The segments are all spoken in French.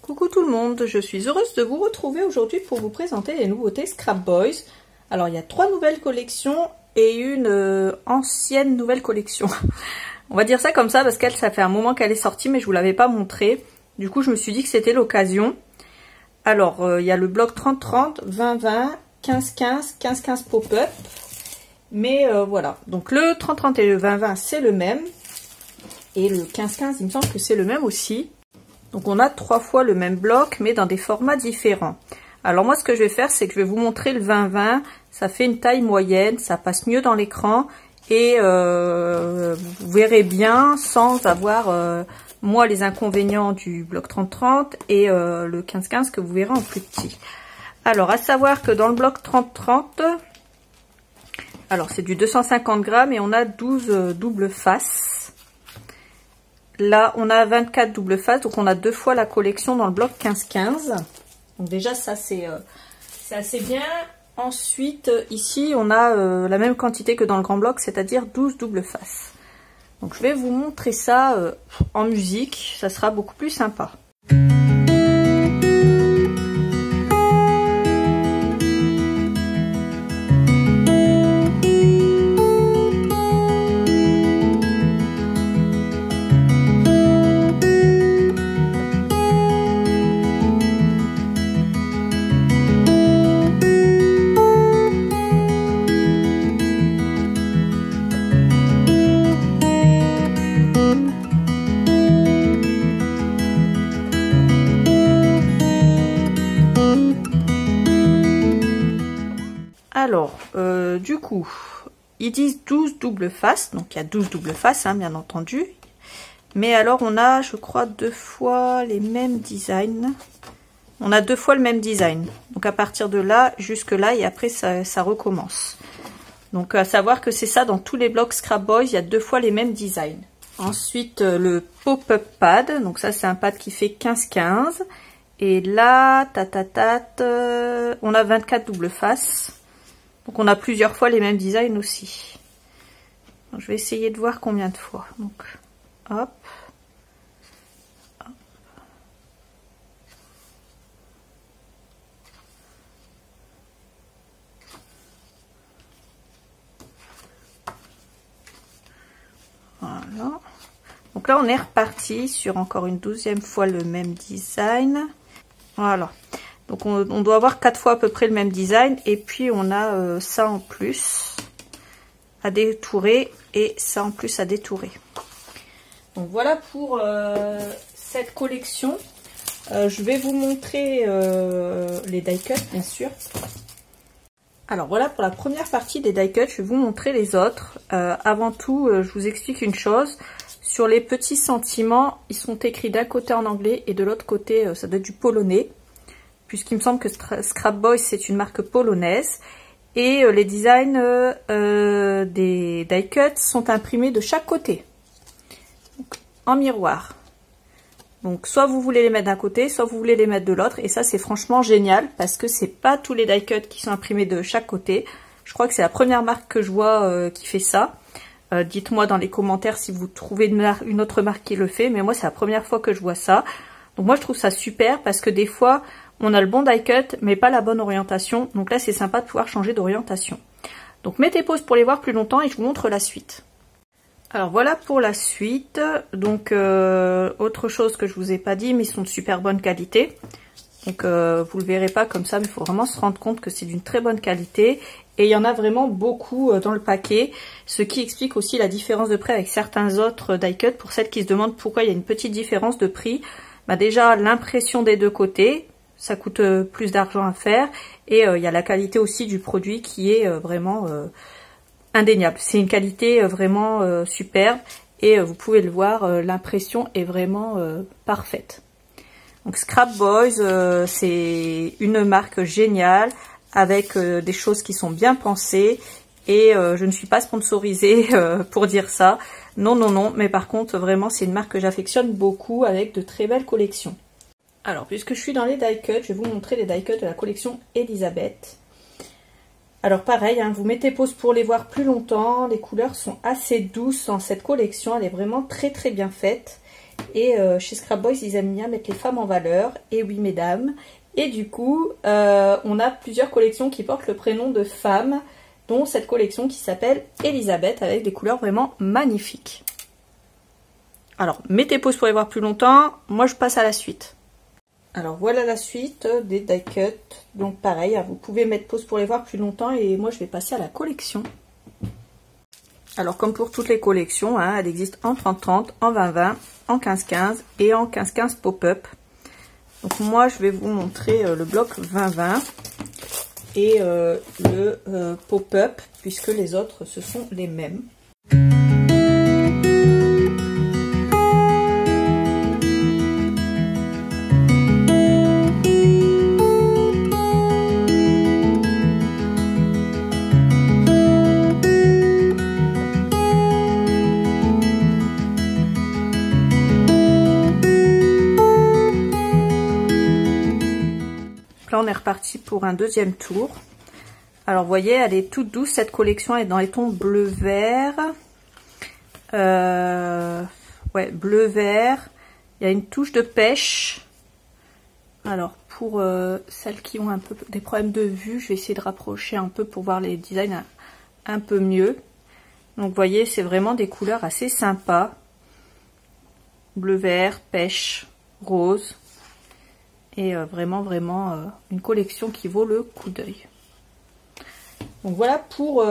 Coucou tout le monde, je suis heureuse de vous retrouver aujourd'hui pour vous présenter les nouveautés Scrap Boys. Alors il y a 3 nouvelles collections et une ancienne nouvelle collection. On va dire ça comme ça parce qu'elle, ça fait un moment qu'elle est sortie mais je vous l'avais pas montrée. Du coup je me suis dit que c'était l'occasion. Alors il y a le bloc 30-30, 20-20, 15-15, 15-15 pop-up. Mais voilà, donc le 30-30 et le 20-20 c'est le même. Et le 15-15 il me semble que c'est le même aussi. Donc on a 3 fois le même bloc mais dans des formats différents. Alors moi ce que je vais faire c'est que je vais vous montrer le 20-20. Ça fait une taille moyenne, ça passe mieux dans l'écran. Et vous verrez bien sans avoir moi les inconvénients du bloc 30-30 et le 15-15 que vous verrez en plus petit. Alors à savoir que dans le bloc 30-30, alors c'est du 250 grammes et on a 12 doubles faces. Là on a 24 doubles faces, donc on a 2 fois la collection dans le bloc 15-15. Donc déjà ça c'est assez bien. Ensuite ici on a la même quantité que dans le grand bloc, c'est-à-dire 12 doubles faces. Donc je vais vous montrer ça en musique, ça sera beaucoup plus sympa. Alors, du coup, ils disent 12 doubles faces, donc il y a 12 doubles faces, hein, bien entendu. Mais alors, on a, je crois, 2 fois les mêmes designs. On a 2 fois le même design. Donc, à partir de là, jusque là, et après, ça recommence. Donc, à savoir que c'est ça, dans tous les blocs Scrap Boys, il y a 2 fois les mêmes designs. Ensuite, le pop-up pad. Donc, ça, c'est un pad qui fait 15-15. Et là, on a 24 doubles faces. Donc on a plusieurs fois les mêmes designs aussi. Donc, je vais essayer de voir combien de fois. Donc hop. Hop. Voilà. Donc là on est reparti sur encore une 12e fois le même design. Voilà. Donc on doit avoir 4 fois à peu près le même design. Et puis on a ça en plus à détourer et ça en plus à détourer. Donc voilà pour cette collection. Je vais vous montrer les die cuts bien sûr. Alors voilà pour la première partie des die cuts. Je vais vous montrer les autres. Avant tout je vous explique une chose. Sur les petits sentiments, ils sont écrits d'un côté en anglais et de l'autre côté ça doit être du polonais. Puisqu'il me semble que Scrap Boys c'est une marque polonaise. Et les designs des die cuts sont imprimés de chaque côté. Donc, en miroir. Donc soit vous voulez les mettre d'un côté, soit vous voulez les mettre de l'autre. Et ça c'est franchement génial parce que c'est pas tous les die cuts qui sont imprimés de chaque côté. Je crois que c'est la première marque que je vois qui fait ça. Dites-moi dans les commentaires si vous trouvez une autre marque qui le fait. Mais moi c'est la première fois que je vois ça. Donc moi je trouve ça super parce que des fois on a le bon die cut mais pas la bonne orientation. Donc là c'est sympa de pouvoir changer d'orientation. Donc mettez pause pour les voir plus longtemps et je vous montre la suite. Alors voilà pour la suite. Donc autre chose que je vous ai pas dit mais ils sont de super bonne qualité. Donc vous le verrez pas comme ça mais il faut vraiment se rendre compte que c'est d'une très bonne qualité. Et il y en a vraiment beaucoup dans le paquet. Ce qui explique aussi la différence de prix avec certains autres die cut. Pour celles qui se demandent pourquoi il y a une petite différence de prix. Bah déjà l'impression des deux côtés. Ça coûte plus d'argent à faire et il y a la qualité aussi du produit qui est vraiment indéniable. C'est une qualité vraiment superbe et vous pouvez le voir, l'impression est vraiment parfaite. Donc Scrap Boys, c'est une marque géniale avec des choses qui sont bien pensées et je ne suis pas sponsorisée pour dire ça. Non, non, non, mais par contre vraiment c'est une marque que j'affectionne beaucoup avec de très belles collections. Alors, puisque je suis dans les die cuts, je vais vous montrer les die cuts de la collection Elisabeth. Alors pareil, hein, vous mettez pause pour les voir plus longtemps. Les couleurs sont assez douces dans cette collection. Elle est vraiment très très bien faite. Et chez Scrap Boys, ils aiment bien mettre les femmes en valeur. Et oui, mesdames. Et du coup, on a plusieurs collections qui portent le prénom de femmes, dont cette collection qui s'appelle Elisabeth, avec des couleurs vraiment magnifiques. Alors, mettez pause pour les voir plus longtemps. Moi, je passe à la suite. Alors, voilà la suite des die cut. Donc, pareil, hein, vous pouvez mettre pause pour les voir plus longtemps. Et moi, je vais passer à la collection. Alors, comme pour toutes les collections, hein, elle existe en 30-30, en 20-20, en 15-15 et en 15-15 pop-up. Donc moi je vais vous montrer le bloc 20-20 et le pop-up puisque les autres ce sont les mêmes. Là on est reparti pour un deuxième tour. Alors vous voyez, elle est toute douce cette collection, elle est dans les tons bleu vert, ouais, bleu vert. Il y a une touche de pêche. Alors pour celles qui ont un peu des problèmes de vue, je vais essayer de rapprocher un peu pour voir les designs un peu mieux. Donc vous voyez, c'est vraiment des couleurs assez sympas. Bleu vert, pêche, rose. Et vraiment une collection qui vaut le coup d'œil. Donc voilà pour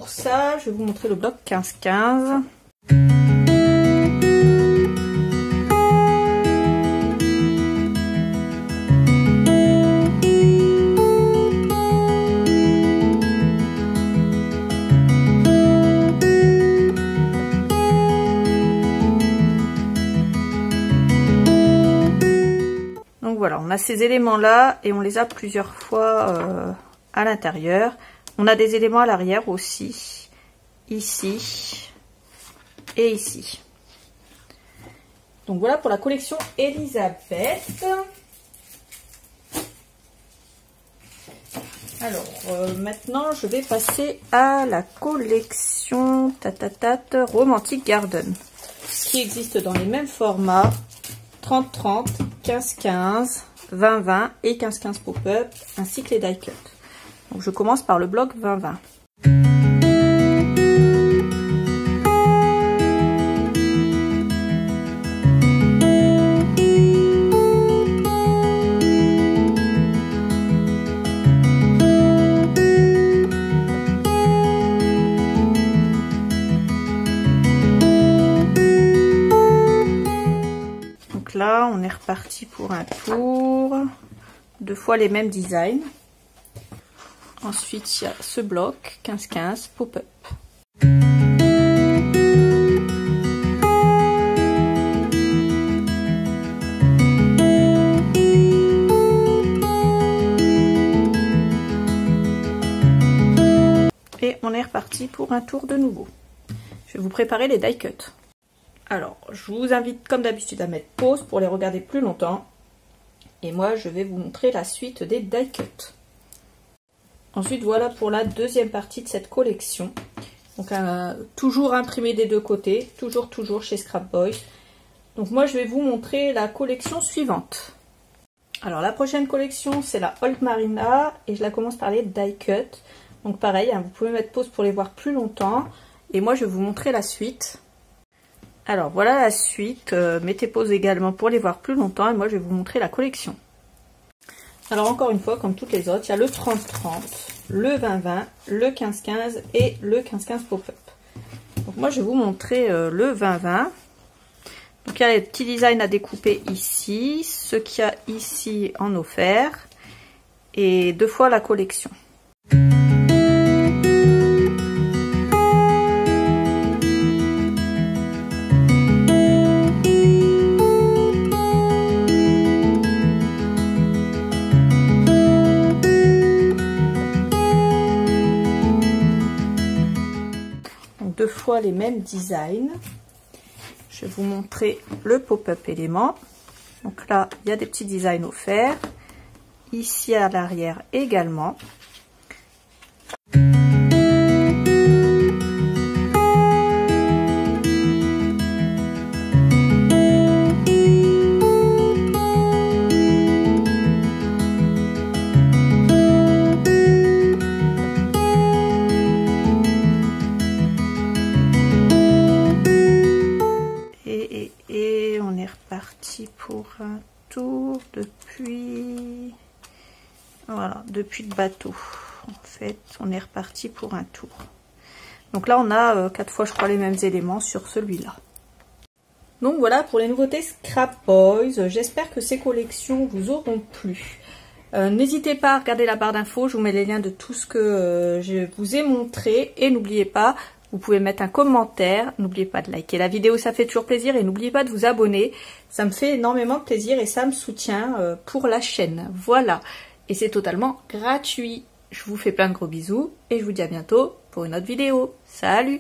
ça, je vais vous montrer le bloc 15-15. Voilà, on a ces éléments là et on les a plusieurs fois à l'intérieur. On a des éléments à l'arrière aussi, ici et ici. Donc voilà pour la collection Elisabeth. Alors maintenant je vais passer à la collection Romantic Garden, qui existe dans les mêmes formats. 30-30, 15-15, 20-20 et 15-15 pop-up, ainsi que les die cut. Donc je commence par le bloc 20-20. Là on est reparti pour un tour, deux fois les mêmes designs. Ensuite il y a ce bloc 15-15 pop-up. Et on est reparti pour un tour de nouveau. Je vais vous préparer les die cut. Alors, je vous invite comme d'habitude à mettre pause pour les regarder plus longtemps. Et moi, je vais vous montrer la suite des die cut. Ensuite, voilà pour la deuxième partie de cette collection. Donc, toujours imprimé des deux côtés, toujours chez Scrap Boys. Donc, moi, je vais vous montrer la collection suivante. Alors, la prochaine collection, c'est la Old Marina. Et je la commence par les die cut. Donc, pareil, hein, vous pouvez mettre pause pour les voir plus longtemps. Et moi, je vais vous montrer la suite. Alors voilà la suite, mettez pause également pour les voir plus longtemps et moi je vais vous montrer la collection. Alors encore une fois, comme toutes les autres, il y a le 30-30, le 20-20, le 15-15 et le 15-15 pop-up. Donc moi je vais vous montrer le 20-20. Donc il y a les petits designs à découper ici, ce qu'il y a ici en offert et deux fois la collection. Deux fois les mêmes designs. Je vais vous montrer le pop-up élément. Donc là, il y a des petits designs offerts. Ici à l'arrière également. reparti pour un tour depuis... Voilà, depuis le bateau. En fait, on est reparti pour un tour. Donc là, on a 4 fois, je crois, les mêmes éléments sur celui-là. Donc voilà pour les nouveautés Scrap Boys. J'espère que ces collections vous auront plu. N'hésitez pas à regarder la barre d'infos, je vous mets les liens de tout ce que je vous ai montré. Et n'oubliez pas, vous pouvez mettre un commentaire. N'oubliez pas de liker la vidéo, ça fait toujours plaisir. Et n'oubliez pas de vous abonner, ça me fait énormément de plaisir et ça me soutient pour la chaîne. Voilà, et c'est totalement gratuit. Je vous fais plein de gros bisous et je vous dis à bientôt pour une autre vidéo. Salut!